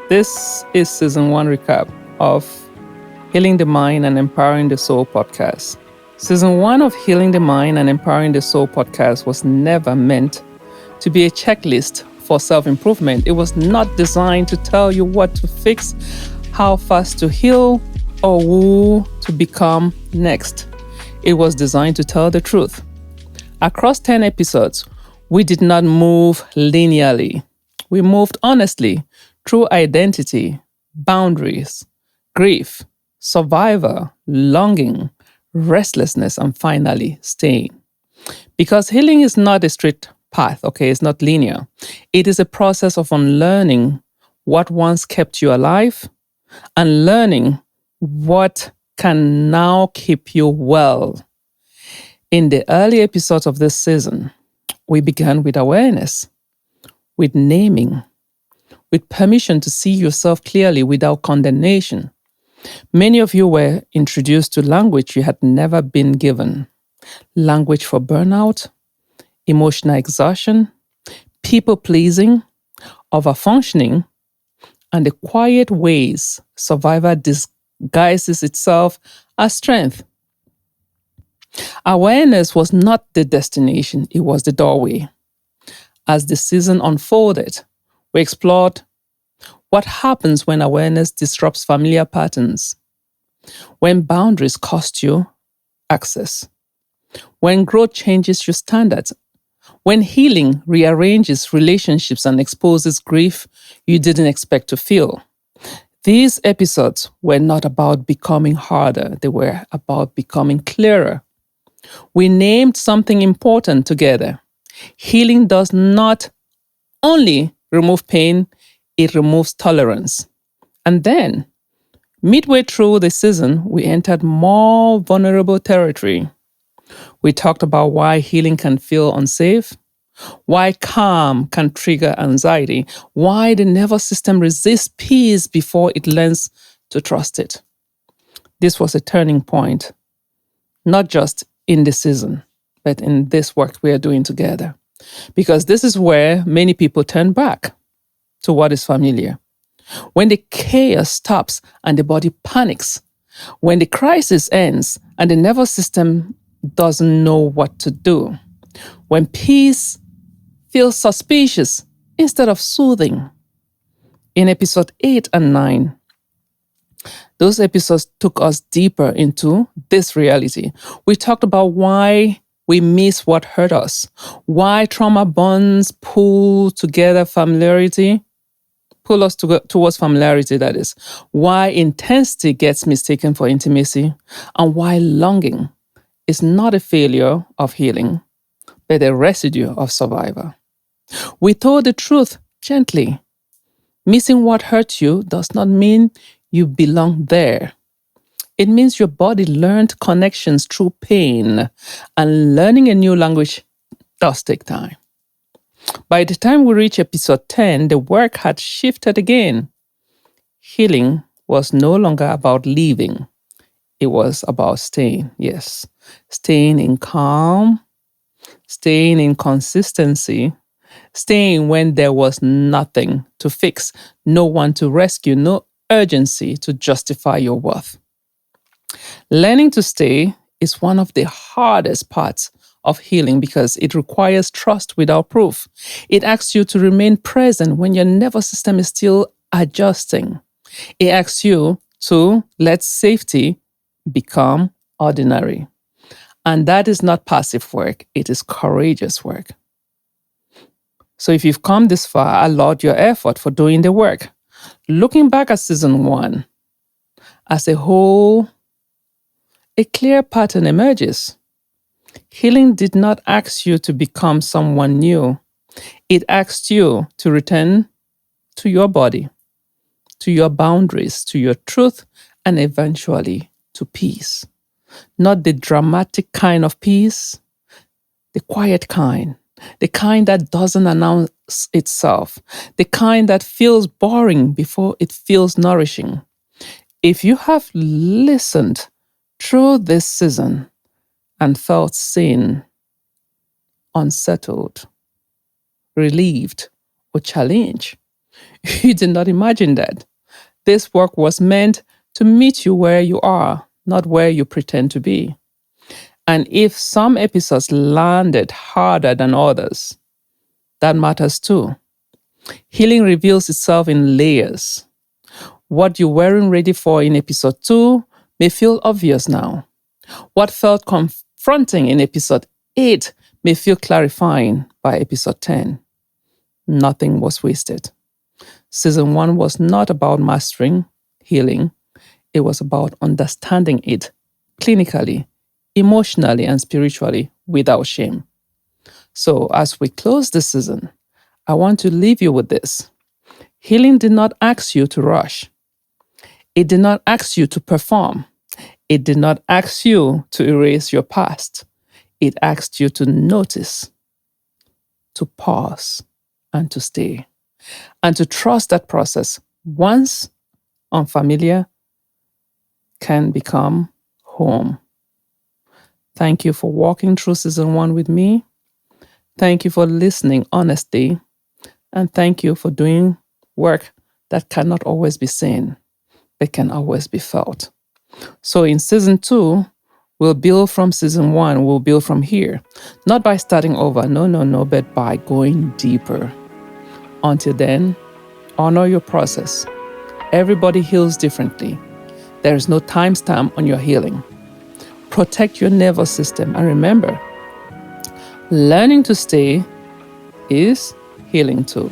This is season 1 recap of Healing the Mind and Empowering the Soul podcast. Season 1 of Healing the Mind and Empowering the Soul podcast was never meant to be a checklist for self-improvement. It was not designed to tell you what to fix, how fast to heal, or who to become next. It was designed to tell the truth. Across 10 episodes, we did not move linearly. We moved honestly through identity, boundaries, grief, survivor, longing, restlessness, and finally staying. Because healing is not a straight path, okay? It's not linear. It is a process of unlearning what once kept you alive and learning what can now keep you well. In the early episodes of this season, we began with awareness, with naming, with permission to see yourself clearly without condemnation. Many of you were introduced to language you had never been given. Language for burnout, emotional exhaustion, people-pleasing, overfunctioning, and the quiet ways survivor disguises itself as strength. Awareness was not the destination, it was the doorway. As the season unfolded, we explored what happens when awareness disrupts familiar patterns, when boundaries cost you access, when growth changes your standards, when healing rearranges relationships and exposes grief you didn't expect to feel. These episodes were not about becoming harder, they were about becoming clearer. We named something important together. Healing does not only remove pain, it removes tolerance. And then, midway through the season, we entered more vulnerable territory. We talked about why healing can feel unsafe, why calm can trigger anxiety, why the nervous system resists peace before it learns to trust it. This was a turning point, not just in the season, but in this work we are doing together. Because this is where many people turn back to what is familiar. When the chaos stops and the body panics, when the crisis ends and the nervous system doesn't know what to do, when peace feels suspicious instead of soothing. In episode 8 and 9, those episodes took us deeper into this reality. We talked about why we miss what hurt us, why trauma bonds pull us towards familiarity, that is, why intensity gets mistaken for intimacy, and why longing is not a failure of healing, but a residue of survival. We told the truth gently. Missing what hurt you does not mean you belong there. It means your body learned connections through pain, and learning a new language does take time. By the time we reach episode 10, the work had shifted again. Healing was no longer about leaving. It was about staying, yes. Staying in calm, staying in consistency, staying when there was nothing to fix, no one to rescue, no urgency to justify your worth. Learning to stay is one of the hardest parts of healing because it requires trust without proof. It asks you to remain present when your nervous system is still adjusting. It asks you to let safety become ordinary. And that is not passive work, it is courageous work. So if you've come this far, I laud your effort for doing the work. Looking back at season 1, as a whole, a clear pattern emerges. Healing did not ask you to become someone new. It asked you to return to your body, to your boundaries, to your truth, and eventually to peace. Not the dramatic kind of peace, the quiet kind, the kind that doesn't announce itself, the kind that feels boring before it feels nourishing. If you have listened through this season and felt seen, unsettled, relieved, or challenged, You did not imagine that. This work was meant to meet you where you are, not where you pretend to be. And if some episodes landed harder than others, that matters too. Healing reveals itself in layers. What you weren't ready for in episode 2 may feel obvious now. What felt confronting in episode 8 may feel clarifying by episode 10. Nothing was wasted. Season 1 was not about mastering healing. It was about understanding it clinically, emotionally, and spiritually without shame. So as we close this season, I want to leave you with this. Healing did not ask you to rush. It did not ask you to perform. It did not ask you to erase your past. It asked you to notice, to pause, and to stay, and to trust that process, once unfamiliar, can become home. Thank you for walking through season 1 with me. Thank you for listening honestly. And thank you for doing work that cannot always be seen, but can always be felt. So in season 2, we'll build from season 1. We'll build from here. Not by starting over, no, but by going deeper. Until then, honor your process. Everybody heals differently. There is no timestamp on your healing. Protect your nervous system. And remember, learning to stay is healing too.